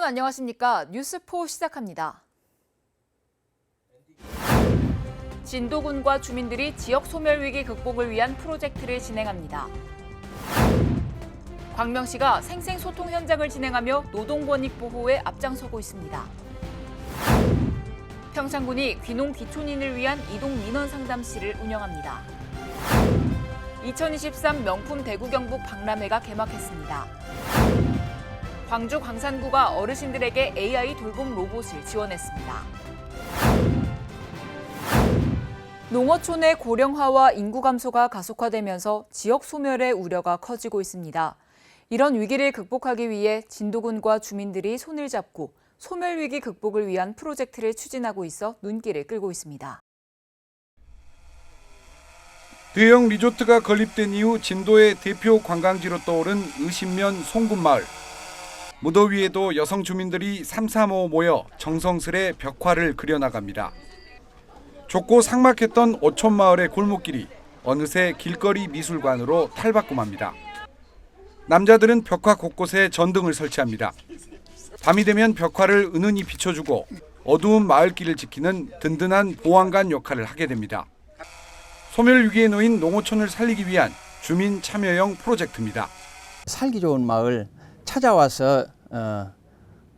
안녕하십니까. 뉴스포 시작합니다. 진도군과 주민들이 지역 소멸 위기 극복을 위한 프로젝트를 진행합니다. 광명시가 생생소통 현장을 진행하며 노동권익 보호에 앞장서고 있습니다. 평창군이 귀농 귀촌인을 위한 이동 민원 상담실을 운영합니다. 2023 명품 대구 경북 박람회가 개막했습니다. 광주 광산구가 어르신들에게 AI 돌봄 로봇을 지원했습니다. 농어촌의 고령화와 인구 감소가 가속화되면서 지역 소멸의 우려가 커지고 있습니다. 이런 위기를 극복하기 위해 진도군과 주민들이 손을 잡고 소멸 위기 극복을 위한 프로젝트를 추진하고 있어 눈길을 끌고 있습니다. 대형 리조트가 건립된 이후 진도의 대표 관광지로 떠오른 의신면 송군마을. 무더위에도 여성 주민들이 삼삼오오 모여 정성스레 벽화를 그려나갑니다. 좁고 삭막했던 어촌마을의 골목길이 어느새 길거리 미술관으로 탈바꿈합니다. 남자들은 벽화 곳곳에 전등을 설치합니다. 밤이 되면 벽화를 은은히 비춰주고 어두운 마을길을 지키는 든든한 보안관 역할을 하게 됩니다. 소멸 위기에 놓인 농어촌을 살리기 위한 주민 참여형 프로젝트입니다. 살기 좋은 마을 찾아와서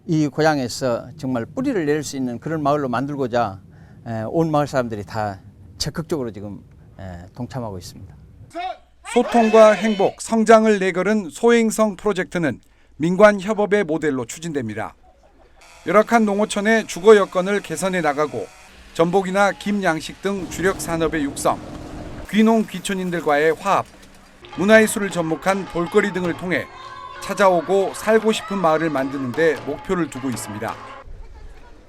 이 고향에서 정말 뿌리를 내릴 수 있는 그런 마을로 만들고자 온 마을 사람들이 다 적극적으로 지금 동참하고 있습니다. 소통과 행복, 성장을 내걸은 소행성 프로젝트는 민관 협업의 모델로 추진됩니다. 열악한 농어촌의 주거 여건을 개선해 나가고 전복이나 김 양식 등 주력 산업의 육성, 귀농 귀촌인들과의 화합, 문화예술을 접목한 볼거리 등을 통해 찾아오고 살고 싶은 마을을 만드는 데 목표를 두고 있습니다.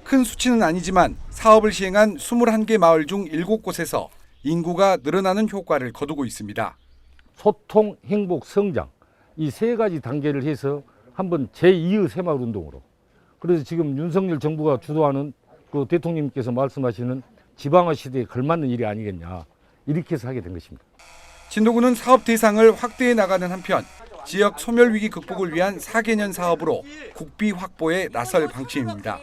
큰 수치는 아니지만 사업을 시행한 21개 마을 중 7곳에서 인구가 늘어나는 효과를 거두고 있습니다. 소통, 행복, 성장 이 세 가지 단계를 해서 한번 제2의 새마을 운동으로, 그래서 지금 윤석열 정부가 주도하는 그 대통령님께서 말씀하시는 지방화 시대에 걸맞는 일이 아니겠냐, 이렇게 해서 하게 된 것입니다. 진도군은 사업 대상을 확대해 나가는 한편 지역 소멸 위기 극복을 위한 4개년 사업으로 국비 확보에 나설 방침입니다.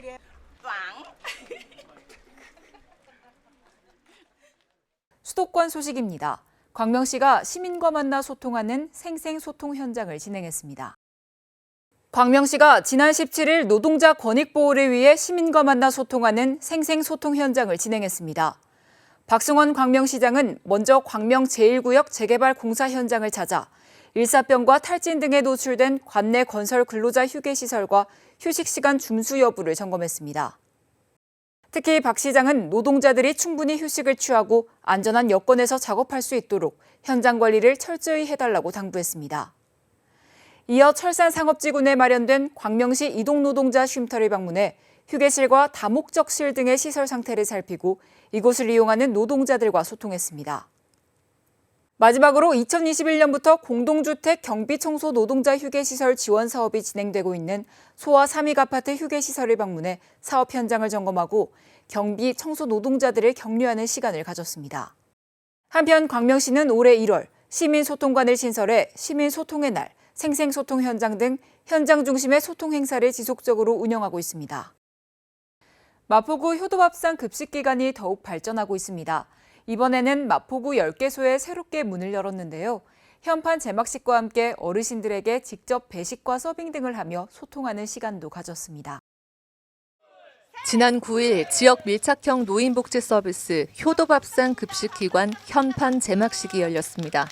수도권 소식입니다. 광명시가 시민과 만나 소통하는 생생소통 현장을 진행했습니다. 광명시가 지난 17일 노동자 권익 보호를 위해 시민과 만나 소통하는 생생소통 현장을 진행했습니다. 박승원 광명시장은 먼저 광명 제1구역 재개발 공사 현장을 찾아 일사병과 탈진 등에 노출된 관내 건설 근로자 휴게시설과 휴식시간 준수 여부를 점검했습니다. 특히 박 시장은 노동자들이 충분히 휴식을 취하고 안전한 여건에서 작업할 수 있도록 현장 관리를 철저히 해달라고 당부했습니다. 이어 철산상업지구내에 마련된 광명시 이동노동자 쉼터를 방문해 휴게실과 다목적실 등의 시설 상태를 살피고 이곳을 이용하는 노동자들과 소통했습니다. 마지막으로 2021년부터 공동주택 경비청소 노동자 휴게시설 지원 사업이 진행되고 있는 소아 3익 아파트 휴게시설을 방문해 사업 현장을 점검하고 경비 청소 노동자들을 격려하는 시간을 가졌습니다. 한편 광명시는 올해 1월 시민소통관을 신설해 시민소통의 날, 생생소통 현장 등 현장 중심의 소통 행사를 지속적으로 운영하고 있습니다. 마포구 효도밥상 급식기관이 더욱 발전하고 있습니다. 이번에는 마포구 10개소에 새롭게 문을 열었는데요. 현판 제막식과 함께 어르신들에게 직접 배식과 서빙 등을 하며 소통하는 시간도 가졌습니다. 지난 9일 지역 밀착형 노인복지 서비스 효도밥상 급식기관 현판 제막식이 열렸습니다.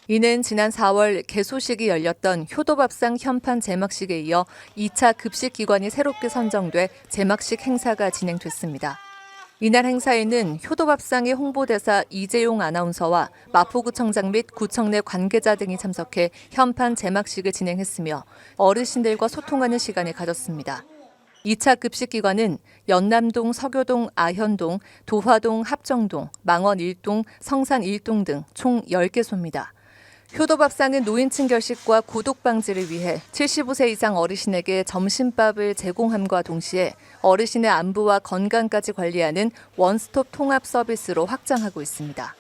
이는 지난 4월 개소식이 열렸던 효도밥상 현판 제막식에 이어 2차 급식기관이 새롭게 선정돼 제막식 행사가 진행됐습니다. 이날 행사에는 효도밥상의 홍보대사 이재용 아나운서와 마포구청장 및 구청 내 관계자 등이 참석해 현판 제막식을 진행했으며 어르신들과 소통하는 시간을 가졌습니다. 2차 급식기관은 연남동, 서교동, 아현동, 도화동, 합정동, 망원 1동, 성산 1동 등 총 10개소입니다. 효도밥상은 노인층 결식과 고독 방지를 위해 75세 이상 어르신에게 점심밥을 제공함과 동시에 어르신의 안부와 건강까지 관리하는 원스톱 통합 서비스로 확장하고 있습니다.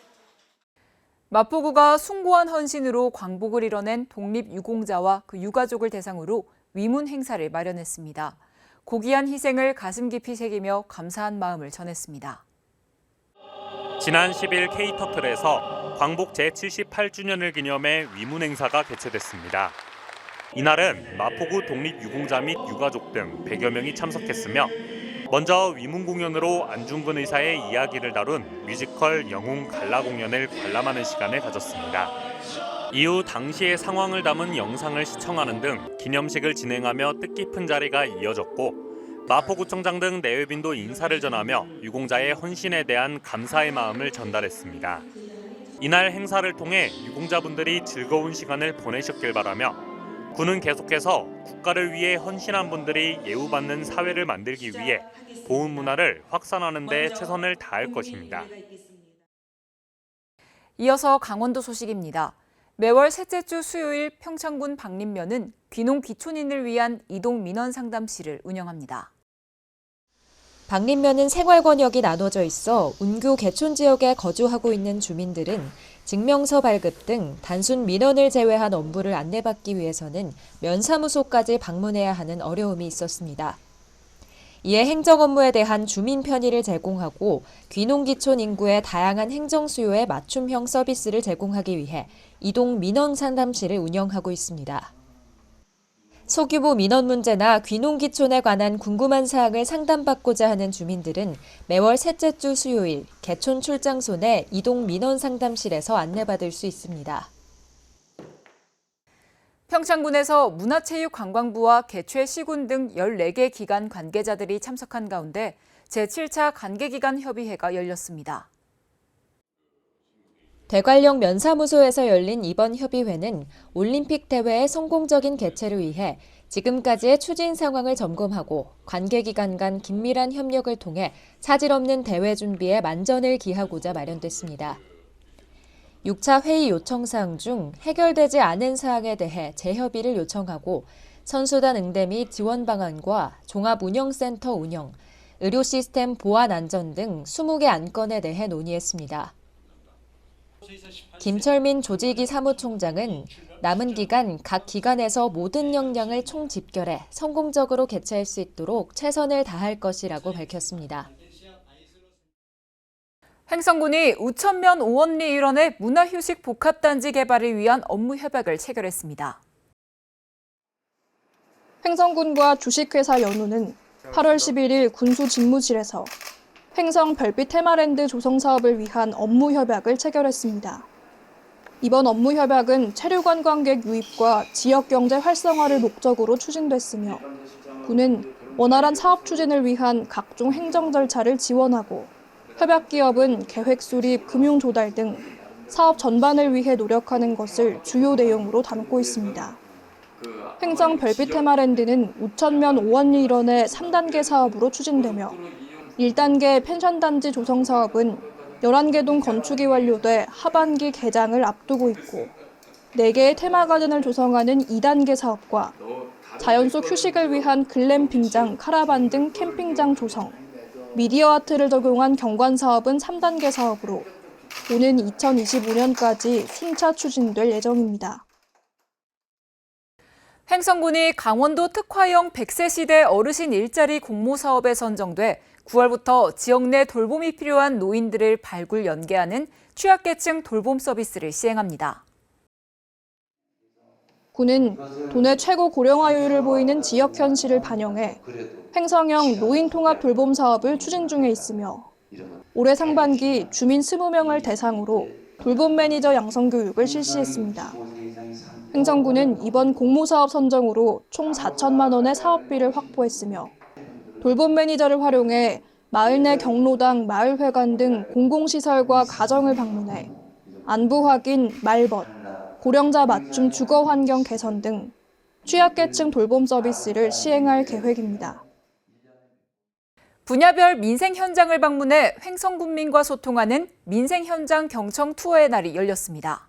마포구가 숭고한 헌신으로 광복을 이뤄낸 독립유공자와 그 유가족을 대상으로 위문 행사를 마련했습니다. 고귀한 희생을 가슴 깊이 새기며 감사한 마음을 전했습니다. 지난 10일 K터틀에서 광복 제78주년을 기념해 위문 행사가 개최됐습니다. 이날은 마포구 독립유공자 및 유가족 등 100여 명이 참석했으며 먼저 위문 공연으로 안중근 의사의 이야기를 다룬 뮤지컬 영웅 갈라 공연을 관람하는 시간을 가졌습니다. 이후 당시의 상황을 담은 영상을 시청하는 등 기념식을 진행하며 뜻깊은 자리가 이어졌고 마포구청장 등 내외빈도 인사를 전하며 유공자의 헌신에 대한 감사의 마음을 전달했습니다. 이날 행사를 통해 유공자분들이 즐거운 시간을 보내셨길 바라며 군은 계속해서 국가를 위해 헌신한 분들이 예우받는 사회를 만들기 위해 보훈 문화를 확산하는 데 최선을 다할 것입니다. 이어서 강원도 소식입니다. 매월 셋째 주 수요일 평창군 박림면은 귀농 귀촌인을 위한 이동 민원 상담실을 운영합니다. 박림면은 생활 권역이 나눠져 있어 운교 개촌 지역에 거주하고 있는 주민들은 증명서 발급 등 단순 민원을 제외한 업무를 안내받기 위해서는 면사무소까지 방문해야 하는 어려움이 있었습니다. 이에 행정 업무에 대한 주민 편의를 제공하고 귀농귀촌 인구의 다양한 행정 수요에 맞춤형 서비스를 제공하기 위해 이동 민원 상담실을 운영하고 있습니다. 소규모 민원 문제나 귀농귀촌에 관한 궁금한 사항을 상담받고자 하는 주민들은 매월 셋째 주 수요일 개촌 출장소 내 이동 민원 상담실에서 안내받을 수 있습니다. 평창군에서 문화체육관광부와 개최 시군 등 14개 기관 관계자들이 참석한 가운데 제7차 관계기관 협의회가 열렸습니다. 대관령 면사무소에서 열린 이번 협의회는 올림픽 대회의 성공적인 개최를 위해 지금까지의 추진 상황을 점검하고 관계기관 간 긴밀한 협력을 통해 차질 없는 대회 준비에 만전을 기하고자 마련됐습니다. 6차 회의 요청 사항 중 해결되지 않은 사항에 대해 재협의를 요청하고 선수단 응대 및 지원 방안과 종합운영센터 운영, 의료 시스템 보안 안전 등 20개 안건에 대해 논의했습니다. 김철민 조직위 사무총장은 남은 기간 각 기관에서 모든 역량을 총집결해 성공적으로 개최할 수 있도록 최선을 다할 것이라고 밝혔습니다. 횡성군이 우천면 오원리 일원의 문화휴식 복합단지 개발을 위한 업무 협약을 체결했습니다. 횡성군과 주식회사 연우는 8월 11일 군수집무실에서 횡성 별빛 테마랜드 조성 사업을 위한 업무 협약을 체결했습니다. 이번 업무 협약은 체류 관광객 유입과 지역 경제 활성화를 목적으로 추진됐으며 군은 원활한 사업 추진을 위한 각종 행정 절차를 지원하고 협약 기업은 계획 수립, 금융 조달 등 사업 전반을 위해 노력하는 것을 주요 내용으로 담고 있습니다. 횡성 별빛 테마랜드는 우천면 오원리 일원의 3단계 사업으로 추진되며 1단계 펜션단지 조성 사업은 11개 동 건축이 완료돼 하반기 개장을 앞두고 있고 4개의 테마가든을 조성하는 2단계 사업과 자연 속 휴식을 위한 글램핑장, 카라반 등 캠핑장 조성, 미디어 아트를 적용한 경관 사업은 3단계 사업으로 오는 2025년까지 순차 추진될 예정입니다. 횡성군이 강원도 특화형 100세 시대 어르신 일자리 공모 사업에 선정돼 9월부터 지역 내 돌봄이 필요한 노인들을 발굴 연계하는 취약계층 돌봄 서비스를 시행합니다. 군은 도내 최고 고령화율을 보이는 지역 현실을 반영해 횡성형 노인 통합 돌봄 사업을 추진 중에 있으며 올해 상반기 주민 20명을 대상으로 돌봄 매니저 양성 교육을 실시했습니다. 횡성군은 이번 공모사업 선정으로 총 4천만 원의 사업비를 확보했으며 돌봄 매니저를 활용해 마을 내 경로당, 마을회관 등 공공시설과 가정을 방문해 안부 확인, 말벗, 고령자 맞춤 주거 환경 개선 등 취약계층 돌봄 서비스를 시행할 계획입니다. 분야별 민생 현장을 방문해 횡성 군민과 소통하는 민생 현장 경청 투어의 날이 열렸습니다.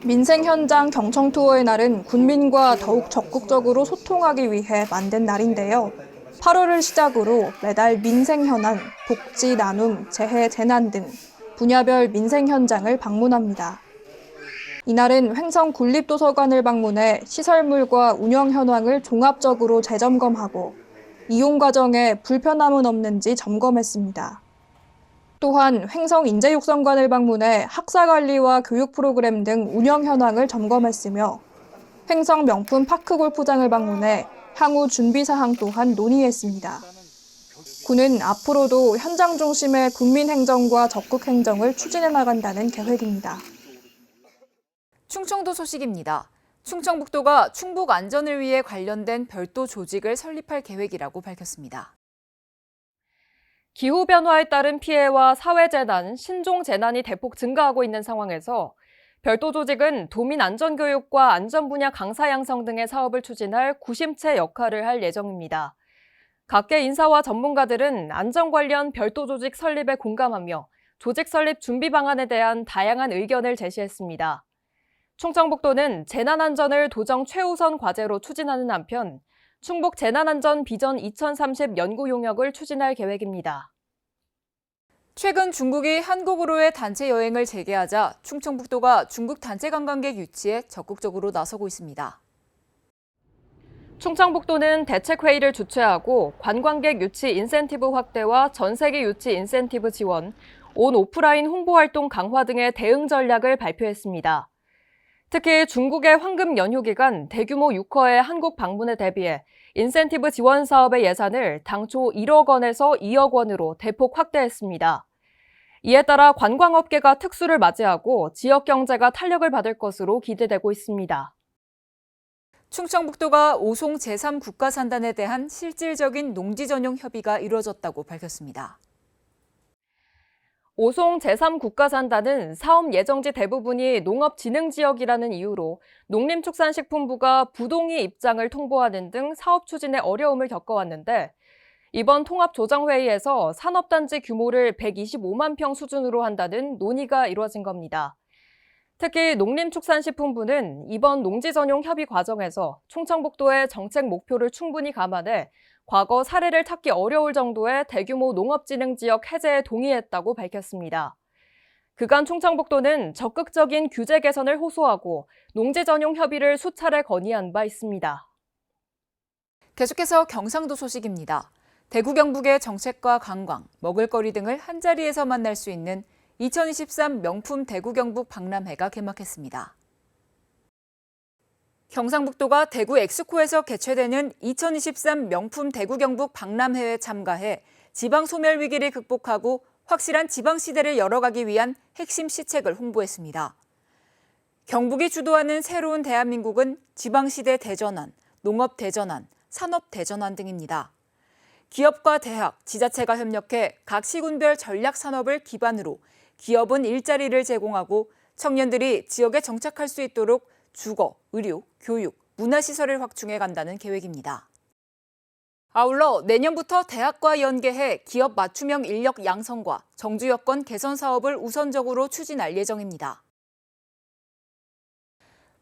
민생 현장 경청 투어의 날은 군민과 더욱 적극적으로 소통하기 위해 만든 날인데요. 8월을 시작으로 매달 민생 현안, 복지 나눔, 재해 재난 등 분야별 민생 현장을 방문합니다. 이날은 횡성 군립도서관을 방문해 시설물과 운영 현황을 종합적으로 재점검하고 이용 과정에 불편함은 없는지 점검했습니다. 또한 횡성 인재육성관을 방문해 학사 관리와 교육 프로그램 등 운영 현황을 점검했으며 횡성 명품 파크골프장을 방문해 향후 준비 사항 또한 논의했습니다. 군은 앞으로도 현장 중심의 국민 행정과 적극 행정을 추진해 나간다는 계획입니다. 충청도 소식입니다. 충청북도가 충북 안전을 위해 관련된 별도 조직을 설립할 계획이라고 밝혔습니다. 기후변화에 따른 피해와 사회재난, 신종재난이 대폭 증가하고 있는 상황에서 별도 조직은 도민 안전교육과 안전 분야 강사 양성 등의 사업을 추진할 구심체 역할을 할 예정입니다. 각계 인사와 전문가들은 안전 관련 별도 조직 설립에 공감하며 조직 설립 준비 방안에 대한 다양한 의견을 제시했습니다. 충청북도는 재난안전을 도정 최우선 과제로 추진하는 한편 충북 재난안전 비전 2030 연구 용역을 추진할 계획입니다. 최근 중국이 한국으로의 단체 여행을 재개하자 충청북도가 중국 단체 관광객 유치에 적극적으로 나서고 있습니다. 충청북도는 대책회의를 주최하고 관광객 유치 인센티브 확대와 전세계 유치 인센티브 지원, 온 오프라인 홍보 활동 강화 등의 대응 전략을 발표했습니다. 특히 중국의 황금 연휴 기간 대규모 유커의 한국 방문에 대비해 인센티브 지원 사업의 예산을 당초 1억 원에서 2억 원으로 대폭 확대했습니다. 이에 따라 관광업계가 특수를 맞이하고 지역 경제가 탄력을 받을 것으로 기대되고 있습니다. 충청북도가 오송 제3국가산단에 대한 실질적인 농지 전용 협의가 이루어졌다고 밝혔습니다. 오송 제3국가산단은 사업 예정지 대부분이 농업진흥지역이라는 이유로 농림축산식품부가 부동의 입장을 통보하는 등 사업 추진에 어려움을 겪어왔는데 이번 통합조정회의에서 산업단지 규모를 125만 평 수준으로 한다는 논의가 이루어진 겁니다. 특히 농림축산식품부는 이번 농지 전용 협의 과정에서 충청북도의 정책 목표를 충분히 감안해 과거 사례를 찾기 어려울 정도의 대규모 농업진흥지역 해제에 동의했다고 밝혔습니다. 그간 충청북도는 적극적인 규제 개선을 호소하고 농지 전용 협의를 수차례 건의한 바 있습니다. 계속해서 경상도 소식입니다. 대구 경북의 정책과 관광, 먹을거리 등을 한자리에서 만날 수 있는 2023 명품 대구 경북 박람회가 개막했습니다. 경상북도가 대구 엑스코에서 개최되는 2023 명품 대구 경북 박람회에 참가해 지방 소멸 위기를 극복하고 확실한 지방 시대를 열어가기 위한 핵심 시책을 홍보했습니다. 경북이 주도하는 새로운 대한민국은 지방 시대 대전환, 농업 대전환, 산업 대전환 등입니다. 기업과 대학, 지자체가 협력해 각 시군별 전략 산업을 기반으로 기업은 일자리를 제공하고 청년들이 지역에 정착할 수 있도록 주거, 의료, 교육, 문화시설을 확충해 간다는 계획입니다. 아울러 내년부터 대학과 연계해 기업 맞춤형 인력 양성과 정주 여건 개선 사업을 우선적으로 추진할 예정입니다.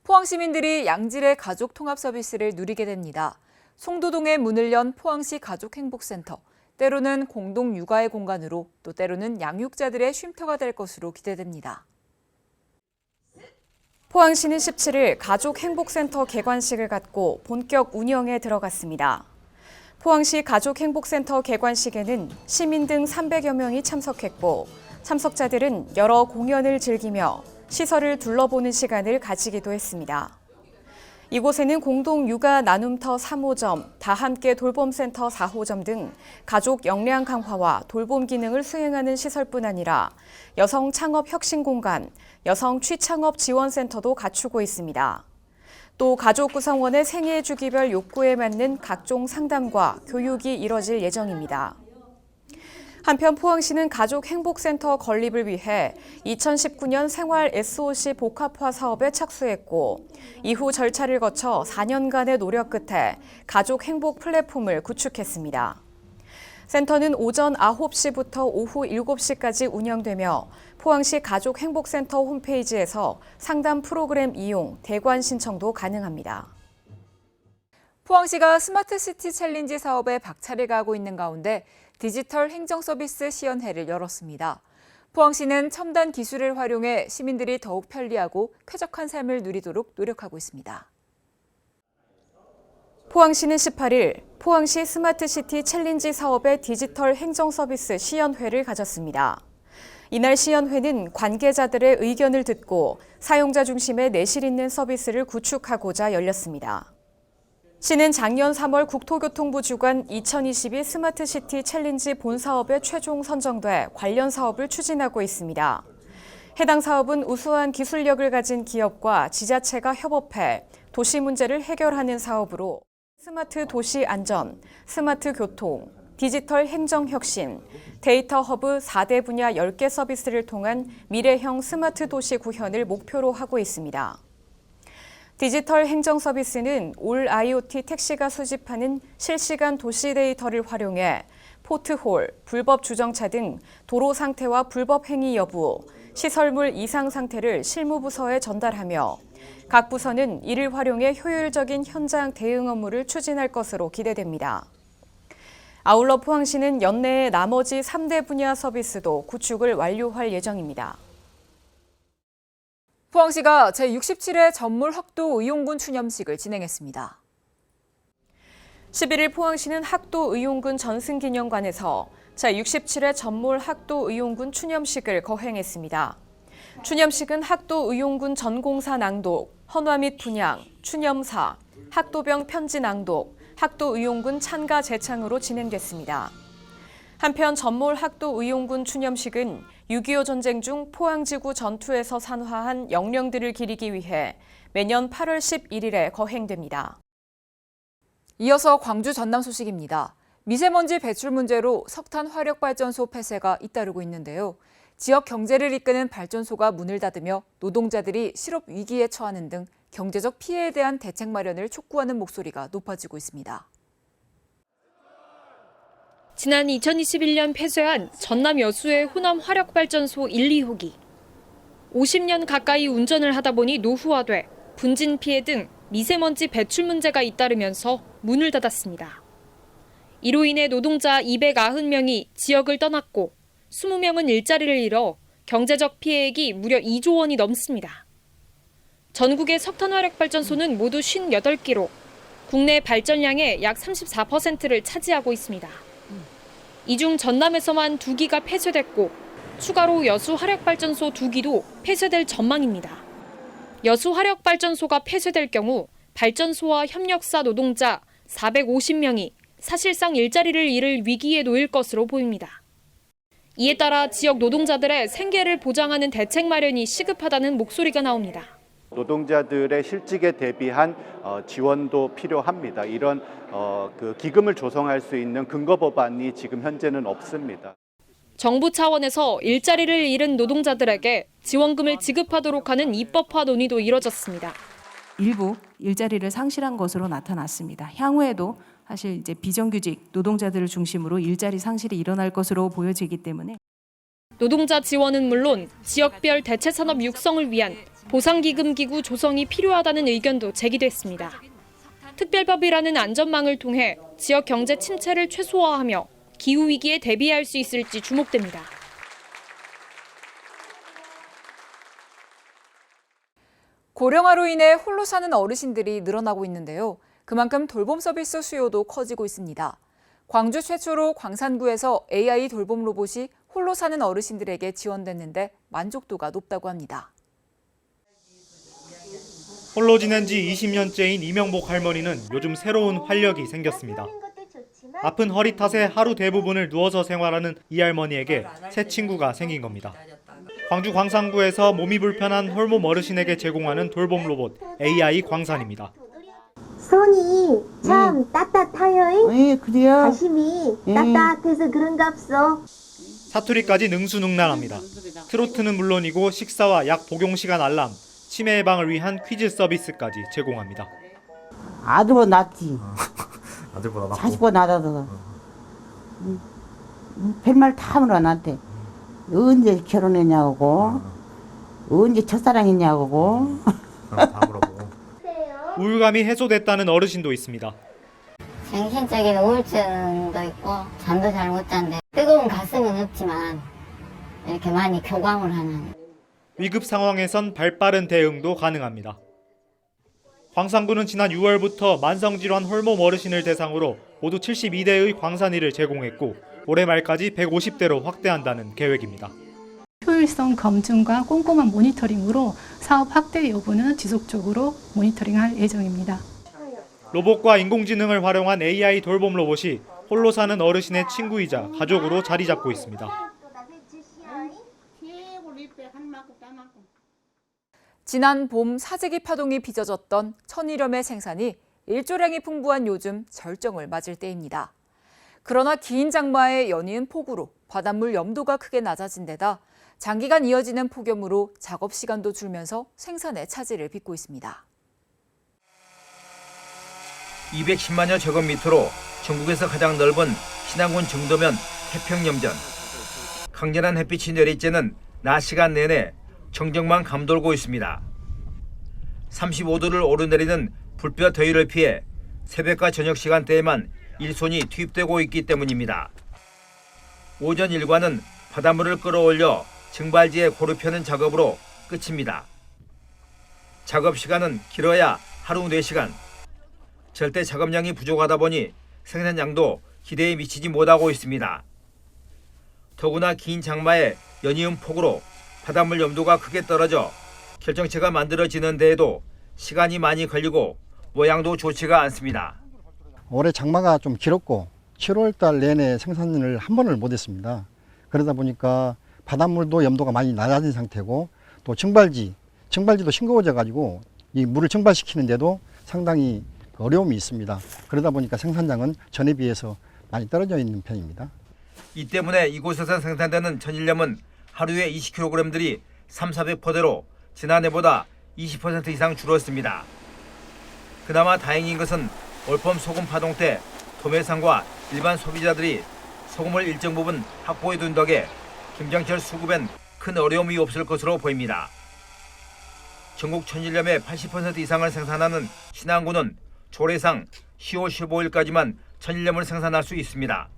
포항 시민들이 양질의 가족 통합 서비스를 누리게 됩니다. 송도동에 문을 연 포항시 가족행복센터, 때로는 공동 육아의 공간으로 또 때로는 양육자들의 쉼터가 될 것으로 기대됩니다. 포항시는 17일 가족행복센터 개관식을 갖고 본격 운영에 들어갔습니다. 포항시 가족행복센터 개관식에는 시민 등 300여 명이 참석했고 참석자들은 여러 공연을 즐기며 시설을 둘러보는 시간을 가지기도 했습니다. 이곳에는 공동 육아 나눔터 3호점, 다함께 돌봄센터 4호점 등 가족 역량 강화와 돌봄 기능을 수행하는 시설뿐 아니라 여성 창업 혁신 공간, 여성 취창업 지원센터도 갖추고 있습니다. 또 가족 구성원의 생애 주기별 욕구에 맞는 각종 상담과 교육이 이뤄질 예정입니다. 한편 포항시는 가족행복센터 건립을 위해 2019년 생활 SOC 복합화 사업에 착수했고 이후 절차를 거쳐 4년간의 노력 끝에 가족행복 플랫폼을 구축했습니다. 센터는 오전 9시부터 오후 7시까지 운영되며 포항시 가족행복센터 홈페이지에서 상담 프로그램 이용, 대관 신청도 가능합니다. 포항시가 스마트시티 챌린지 사업에 박차를 가하고 있는 가운데 디지털 행정서비스 시연회를 열었습니다. 포항시는 첨단 기술을 활용해 시민들이 더욱 편리하고 쾌적한 삶을 누리도록 노력하고 있습니다. 포항시는 18일 포항시 스마트시티 챌린지 사업의 디지털 행정 서비스 시연회를 가졌습니다. 이날 시연회는 관계자들의 의견을 듣고 사용자 중심의 내실 있는 서비스를 구축하고자 열렸습니다. 시는 작년 3월 국토교통부 주관 2022 스마트시티 챌린지 본사업에 최종 선정돼 관련 사업을 추진하고 있습니다. 해당 사업은 우수한 기술력을 가진 기업과 지자체가 협업해 도시 문제를 해결하는 사업으로 스마트 도시 안전, 스마트 교통, 디지털 행정 혁신, 데이터 허브 4대 분야 10개 서비스를 통한 미래형 스마트 도시 구현을 목표로 하고 있습니다. 디지털 행정 서비스는 올 IoT 택시가 수집하는 실시간 도시 데이터를 활용해 포트홀, 불법 주정차 등 도로 상태와 불법 행위 여부, 시설물 이상 상태를 실무부서에 전달하며 각 부서는 이를 활용해 효율적인 현장 대응 업무를 추진할 것으로 기대됩니다. 아울러 포항시는 연내에 나머지 3대 분야 서비스도 구축을 완료할 예정입니다. 포항시가 제67회 전몰 학도 의용군 추념식을 진행했습니다. 11일 포항시는 학도 의용군 전승기념관에서 제67회 전몰 학도 의용군 추념식을 거행했습니다. 추념식은 학도 의용군 전공사 낭독, 헌화 및 분양, 추념사, 학도병 편지 낭독, 학도 의용군 찬가 제창으로 진행됐습니다. 한편 전몰 학도 의용군 추념식은 6.25 전쟁 중 포항지구 전투에서 산화한 영령들을 기리기 위해 매년 8월 11일에 거행됩니다. 이어서 광주 전남 소식입니다. 미세먼지 배출 문제로 석탄 화력발전소 폐쇄가 잇따르고 있는데요. 지역 경제를 이끄는 발전소가 문을 닫으며 노동자들이 실업 위기에 처하는 등 경제적 피해에 대한 대책 마련을 촉구하는 목소리가 높아지고 있습니다. 지난 2021년 폐쇄한 전남 여수의 호남 화력발전소 1, 2호기. 50년 가까이 운전을 하다 보니 노후화돼 분진 피해 등 미세먼지 배출 문제가 잇따르면서 문을 닫았습니다. 이로 인해 노동자 290명이 지역을 떠났고 20명은 일자리를 잃어 경제적 피해액이 무려 2조 원이 넘습니다. 전국의 석탄화력발전소는 모두 58기로 국내 발전량의 약 34%를 차지하고 있습니다. 이 중 전남에서만 2기가 폐쇄됐고 추가로 여수 화력발전소 2기도 폐쇄될 전망입니다. 여수 화력발전소가 폐쇄될 경우 발전소와 협력사 노동자 450명이 사실상 일자리를 잃을 위기에 놓일 것으로 보입니다. 이에 따라 지역 노동자들의 생계를 보장하는 대책 마련이 시급하다는 목소리가 나옵니다. 노동자들의 실직에 대비한 지원도 필요합니다. 이런 그 기금을 조성할 수 있는 근거 법안이 지금 현재는 없습니다. 정부 차원에서 일자리를 잃은 노동자들에게 지원금을 지급하도록 하는 입법화 논의도 이뤄졌습니다. 일부 일자리를 상실한 것으로 나타났습니다. 향후에도 사실 이제 비정규직 노동자들을 중심으로 일자리 상실이 일어날 것으로 보여지기 때문에 노동자 지원은 물론 지역별 대체산업 육성을 위한 보상기금기구 조성이 필요하다는 의견도 제기됐습니다. 특별법이라는 안전망을 통해 지역 경제 침체를 최소화하며 기후위기에 대비할 수 있을지 주목됩니다. 고령화로 인해 홀로 사는 어르신들이 늘어나고 있는데요. 그만큼 돌봄 서비스 수요도 커지고 있습니다. 광주 최초로 광산구에서 AI 돌봄 로봇이 홀로 사는 어르신들에게 지원됐는데 만족도가 높다고 합니다. 홀로 지낸 지 20년째인 이명복 할머니는 요즘 새로운 활력이 생겼습니다. 아픈 허리 탓에 하루 대부분을 누워서 생활하는 이 할머니에게 새 친구가 생긴 겁니다. 광주 광산구에서 몸이 불편한 홀몸 어르신에게 제공하는 돌봄 로봇 AI 광산입니다. 손이 참 따뜻해요. 예, 그래요. 가심이 따뜻해서 그런갑소. 사투리까지 능수능란합니다. 트로트는 물론이고 식사와 약 복용 시간 알람, 치매 예방을 위한 퀴즈 서비스까지 제공합니다. 아들보다 낫지. 아들보다 낫고. 자식보다 낫아서. 별말 다 물어 나한테. 언제 결혼했냐고, 언제 첫사랑했냐고. 다 물어보고. 우울감이 해소됐다는 어르신도 있습니다. 정신적인 우울증도 있고 잠도 잘 못 잔대. 뜨거운 가슴은 없지만 이렇게 많이 교감을 하는. 위급 상황에선 발빠른 대응도 가능합니다. 광산군은 지난 6월부터 만성질환 홀몸 어르신을 대상으로 모두 72대의 광산일을 제공했고 올해 말까지 150대로 확대한다는 계획입니다. 효율성 검증과 꼼꼼한 모니터링으로 사업 확대 여부는 지속적으로 모니터링할 예정입니다. 로봇과 인공지능을 활용한 AI 돌봄 로봇이 홀로 사는 어르신의 친구이자 가족으로 자리 잡고 있습니다. 지난 봄 사재기 파동이 빚어졌던 천일염의 생산이 일조량이 풍부한 요즘 절정을 맞을 때입니다. 그러나 긴 장마에 연이은 폭우로 바닷물 염도가 크게 낮아진 데다 장기간 이어지는 폭염으로 작업 시간도 줄면서 생산에 차질을 빚고 있습니다. 210만여 제곱미터로 전국에서 가장 넓은 신안군 정도면 태평염전. 강렬한 햇빛이 내리쬐는 낮 시간 내내 정적만 감돌고 있습니다. 35도를 오르내리는 불볕 더위를 피해 새벽과 저녁 시간대에만 일손이 투입되고 있기 때문입니다. 오전 일과는 바닷물을 끌어올려 증발지에 고루 펴는 작업으로 끝입니다. 작업 시간은 길어야 하루 4시간. 절대 작업량이 부족하다 보니 생산량도 기대에 미치지 못하고 있습니다. 더구나 긴 장마에 연이은 폭우로 바닷물 염도가 크게 떨어져 결정체가 만들어지는 데에도 시간이 많이 걸리고 모양도 좋지가 않습니다. 올해 장마가 좀 길었고 7월 달 내내 생산을 한 번을 못했습니다. 그러다 보니까 바닷물도 염도가 많이 낮아진 상태고 또 증발지도 싱거워져 가지고 이 물을 증발시키는데도 상당히 어려움이 있습니다. 그러다 보니까 생산량은 전에 비해서 많이 떨어져 있는 편입니다. 이 때문에 이곳에서 생산되는 천일염은 하루에 20kg들이 3,400포대로 지난해보다 20% 이상 줄었습니다. 그나마 다행인 것은 올봄 소금 파동 때 도매상과 일반 소비자들이 소금을 일정 부분 확보해 둔 덕에 김장철 수급엔 큰 어려움이 없을 것으로 보입니다. 전국 천일염의 80% 이상을 생산하는 신안군은 조례상 10월 15일까지만 천일염을 생산할 수 있습니다.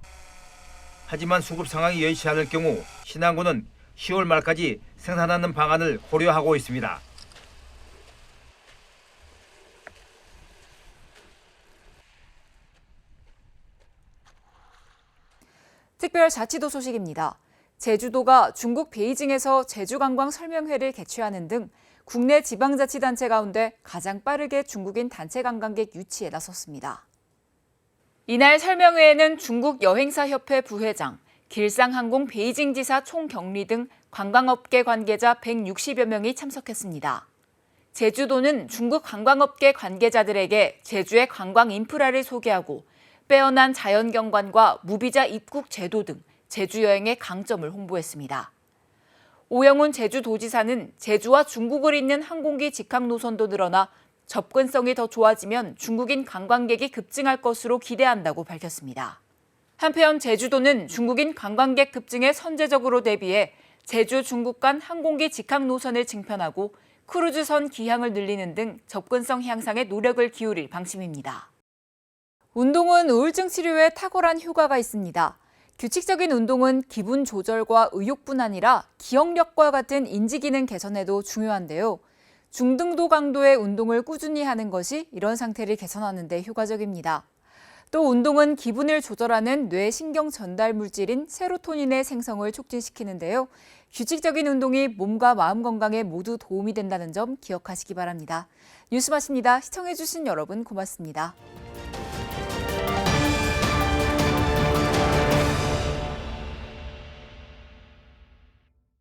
하지만 수급 상황이 여의치 않을 경우 신안군은 10월 말까지 생산하는 방안을 고려하고 있습니다. 특별자치도 소식입니다. 제주도가 중국 베이징에서 제주관광 설명회를 개최하는 등 국내 지방자치단체 가운데 가장 빠르게 중국인 단체 관광객 유치에 나섰습니다. 이날 설명회에는 중국 여행사협회 부회장, 길상항공 베이징지사 총경리 등 관광업계 관계자 160여 명이 참석했습니다. 제주도는 중국 관광업계 관계자들에게 제주의 관광 인프라를 소개하고 빼어난 자연경관과 무비자 입국 제도 등 제주 여행의 강점을 홍보했습니다. 오영훈 제주도지사는 제주와 중국을 잇는 항공기 직항 노선도 늘어나 접근성이 더 좋아지면 중국인 관광객이 급증할 것으로 기대한다고 밝혔습니다. 한편 제주도는 중국인 관광객 급증에 선제적으로 대비해 제주 중국 간 항공기 직항 노선을 증편하고 크루즈선 기항을 늘리는 등 접근성 향상에 노력을 기울일 방침입니다. 운동은 우울증 치료에 탁월한 효과가 있습니다. 규칙적인 운동은 기분 조절과 의욕뿐 아니라 기억력과 같은 인지기능 개선에도 중요한데요. 중등도 강도의 운동을 꾸준히 하는 것이 이런 상태를 개선하는 데 효과적입니다. 또 운동은 기분을 조절하는 뇌 신경 전달 물질인 세로토닌의 생성을 촉진시키는데요. 규칙적인 운동이 몸과 마음 건강에 모두 도움이 된다는 점 기억하시기 바랍니다. 뉴스 마칩니다. 시청해주신 여러분 고맙습니다.